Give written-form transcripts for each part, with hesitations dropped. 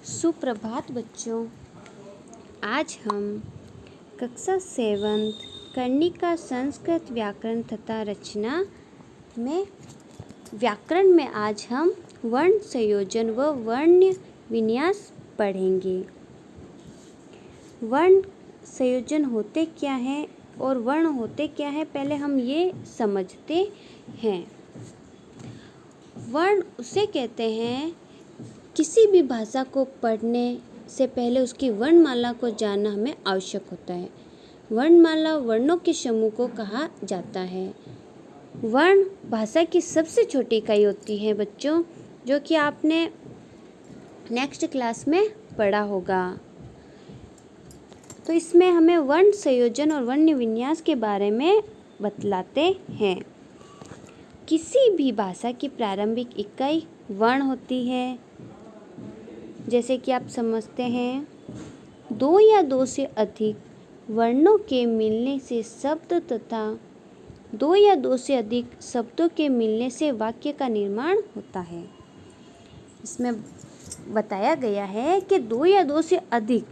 सुप्रभात बच्चों। आज हम कक्षा 7 कर्णिका संस्कृत व्याकरण तथा रचना में व्याकरण में आज हम वर्ण संयोजन व वर्ण विन्यास पढ़ेंगे। वर्ण संयोजन होते क्या हैं और वर्ण होते क्या हैं, पहले हम ये समझते हैं। वर्ण उसे कहते हैं, किसी भी भाषा को पढ़ने से पहले उसकी वर्णमाला को जानना हमें आवश्यक होता है। वर्णमाला वर्णों के समूह को कहा जाता है। वर्ण भाषा की सबसे छोटी इकाई होती है बच्चों, जो कि आपने नेक्स्ट क्लास में पढ़ा होगा। तो इसमें हमें वर्ण संयोजन और वर्ण विन्यास के बारे में बतलाते हैं। किसी भी भाषा की प्रारंभिक इकाई वर्ण होती है। जैसे कि आप समझते हैं, दो या दो से अधिक वर्णों के मिलने से शब्द तथा दो या दो से अधिक शब्दों के मिलने से वाक्य का निर्माण होता है। इसमें बताया गया है कि दो या दो से अधिक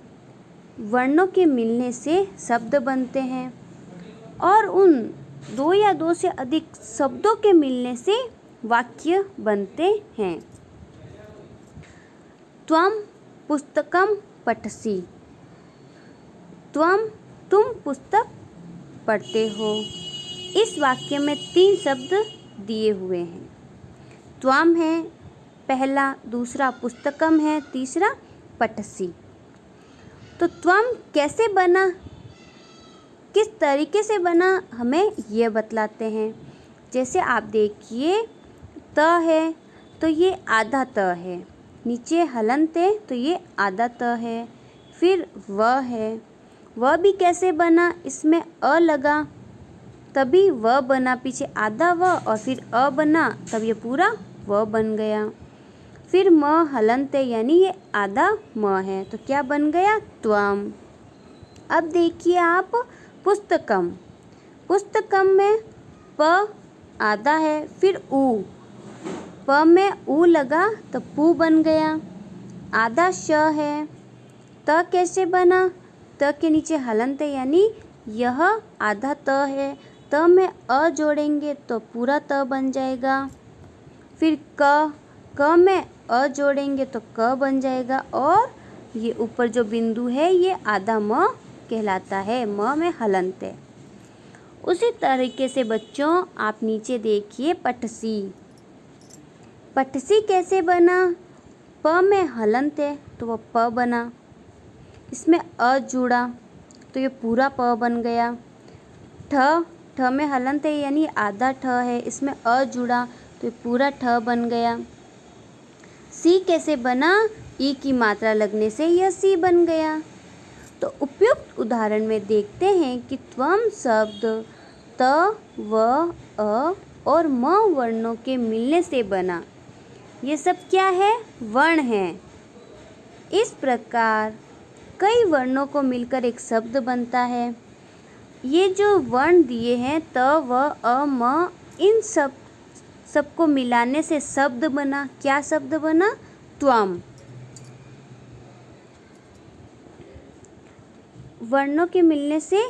वर्णों के मिलने से शब्द बनते हैं और उन दो या दो से अधिक शब्दों के मिलने से वाक्य बनते हैं। त्वम पुस्तकम पठसि। तुम पुस्तक पढ़ते हो। इस वाक्य में 3 शब्द दिए हुए हैं। त्वम है पहला, दूसरा पुस्तकम है, तीसरा पठसि। तो त्वम कैसे बना, किस तरीके से बना, हमें ये बतलाते हैं। जैसे आप देखिए, त है तो ये आधा त है, नीचे हलंत है तो ये आधा त है। फिर व है, व भी कैसे बना, इसमें अ लगा तभी व बना, पीछे आधा व और फिर अ बना तब ये पूरा व बन गया। फिर म हलंत है यानी ये आधा म है तो क्या बन गया, त्वम। अब देखिए आप पुस्तकम। पुस्तकम में प आधा है, फिर उ, प में उ लगा तो पू बन गया। आधा श है, त कैसे बना, त के नीचे हलंत है यानी यह आधा त है, त में अ जोड़ेंगे तो पूरा त बन जाएगा। फिर क में अ जोड़ेंगे तो क बन जाएगा और ये ऊपर जो बिंदु है ये आधा म कहलाता है, म में हलंत है। उसी तरीके से बच्चों आप नीचे देखिए पठसी। पठसी कैसे बना, प में हलंत है तो वह प बना, इसमें अ जुड़ा तो ये पूरा प बन गया। ठ में हलंत है यानी आधा ठ है, इसमें अ जुड़ा तो ये पूरा ठ बन गया। सी कैसे बना, ई की मात्रा लगने से यह सी बन गया। तो उपयुक्त उदाहरण में देखते हैं कि त्वम शब्द त, व, अ और म वर्णों के मिलने से बना। ये सब क्या है, वर्ण है। इस प्रकार कई वर्णों को मिलकर एक शब्द बनता है। ये जो वर्ण दिए हैं त, व, अ, म, इन सबको मिलाने से शब्द बना। क्या शब्द बना, त्वम। वर्णों के मिलने से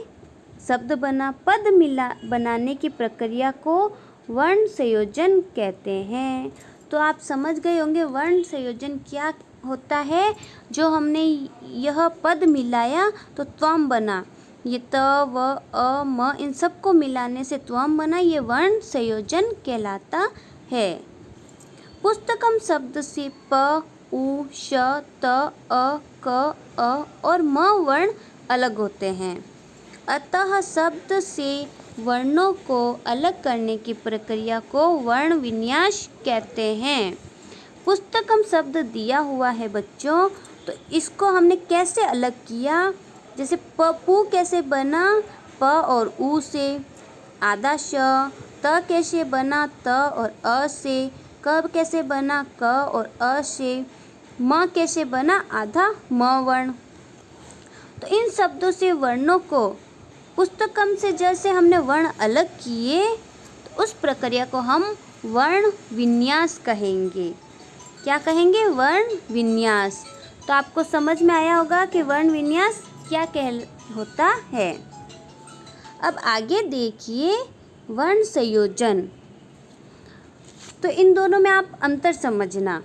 शब्द बना। पद बनाने की प्रक्रिया को वर्ण संयोजन कहते हैं। तो आप समझ गए होंगे वर्ण संयोजन क्या होता है। जो हमने यह पद मिलाया तो त्वम बना। ये त, व, अ, म इन सबको मिलाने से त्वम बना, ये वर्ण संयोजन कहलाता है। पुस्तकम शब्द से प, उ, श, त, अ, क, अ और म वर्ण अलग होते हैं। अतः शब्द से वर्णों को अलग करने की प्रक्रिया को वर्ण विन्यास कहते हैं। पुस्तकम शब्द दिया हुआ है बच्चों, तो इसको हमने कैसे अलग किया। जैसे पू कैसे बना, प और उ से। आधा श, त कैसे बना, त और अ से। क कैसे बना, क और अ से। म कैसे बना, आधा म वर्ण। तो इन शब्दों से वर्णों को पुस्तकम से जैसे हमने वर्ण अलग किए तो उस प्रक्रिया को हम वर्ण विन्यास कहेंगे। क्या कहेंगे, वर्ण विन्यास। तो आपको समझ में आया होगा कि वर्ण विन्यास क्या होता है। अब आगे देखिए वर्ण संयोजन। तो इन दोनों में आप अंतर समझना।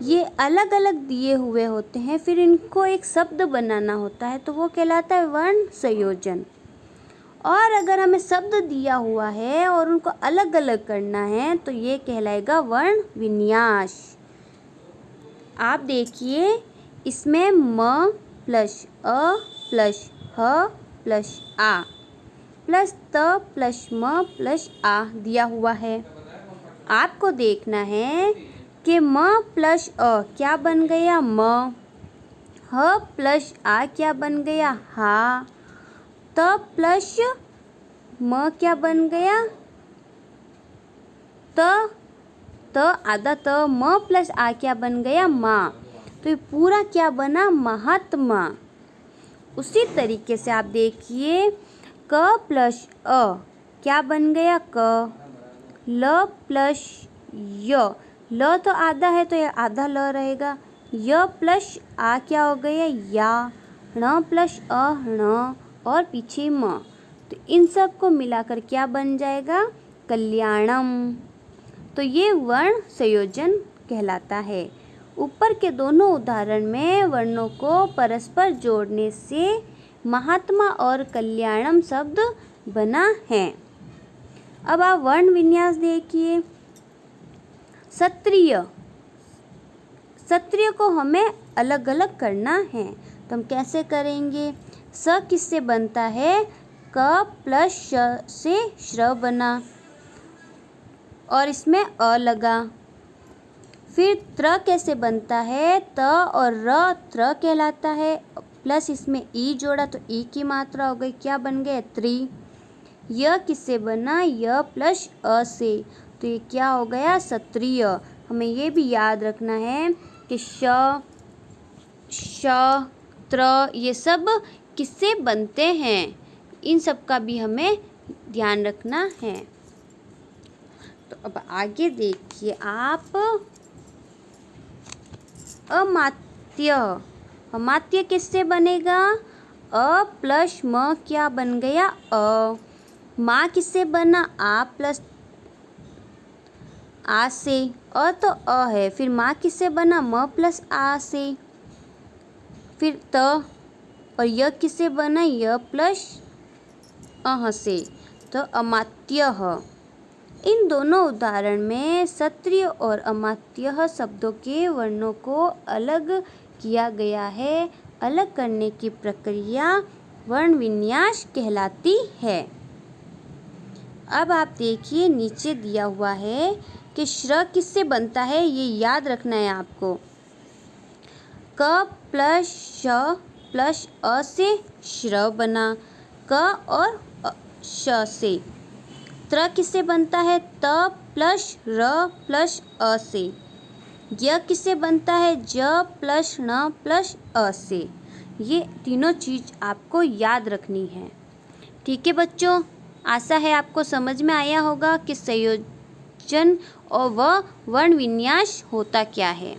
ये अलग अलग दिए हुए होते हैं, फिर इनको एक शब्द बनाना होता है, तो वो कहलाता है वर्ण संयोजन। और अगर हमें शब्द दिया हुआ है और उनको अलग अलग करना है तो ये कहलाएगा वर्ण विन्यास। आप देखिए इसमें म प्लस अ प्लस ह प्लस आ प्लस त प्लस म प्लस आ दिया हुआ है। आपको देखना है कि म प्लस अ क्या बन गया म, ह प्लस आ क्या बन गया हा, त प्लस म क्या बन गया त आधा त, म प्लस आ क्या बन गया माँ। तो ये पूरा क्या बना महात्मा। उसी तरीके से आप देखिए क प्लस अ क्या बन गया क, ल प्लस य, ल तो आधा है तो ये आधा ल रहेगा, य प्लस आ क्या हो गया या, ण प्लस अ ण और पीछे म। तो इन सब को मिलाकर क्या बन जाएगा कल्याणम। तो ये वर्ण संयोजन कहलाता है। ऊपर के दोनों उदाहरण में वर्णों को परस्पर जोड़ने से महात्मा और कल्याणम शब्द बना है। अब आप वर्ण विन्यास देखिए। क्षत्रिय, क्षत्रिय को हमें अलग अलग करना है, तो हम कैसे करेंगे। स किससे बनता है क प्लस श से श्र बना और इसमें अ लगा। फिर त्र कैसे बनता है त और र त्र कहलाता है, प्लस इसमें ई जोड़ा तो ई की मात्रा हो गई, क्या बन गया त्रि। य किससे बना य प्लस अ से, तो ये क्या हो गया क्षत्रिय। हमें ये भी याद रखना है कि श त्र ये सब किससे बनते हैं, इन सब का भी हमें ध्यान रखना है। तो अब आगे देखिए आप अमात्य। अमात्य किससे बनेगा अ प्लस म क्या बन गया अ। माँ किससे बना आ प्लस आ से, अ तो अ है, फिर माँ किससे बना म प्लस आ से, फिर त और य किससे बना य प्लस अह से, तो अमात्य। इन दोनों उदाहरण में क्षत्रिय और अमात्य शब्दों के वर्णों को अलग किया गया है। अलग करने की प्रक्रिया वर्ण विन्यास कहलाती है। अब आप देखिए नीचे दिया हुआ है कि श्र किससे बनता है, ये याद रखना है आपको। क प्लस श प्लस अ से श्र बना, क और श से। त्र किससे बनता है त प्लस र प्लस अ से। य किससे बनता है ज प्लस ण प्लस अ से। ये तीनों चीज़ आपको याद रखनी है। ठीक है बच्चों, आशा है आपको समझ में आया होगा कि संयोजन और वर्ण विन्यास होता क्या है।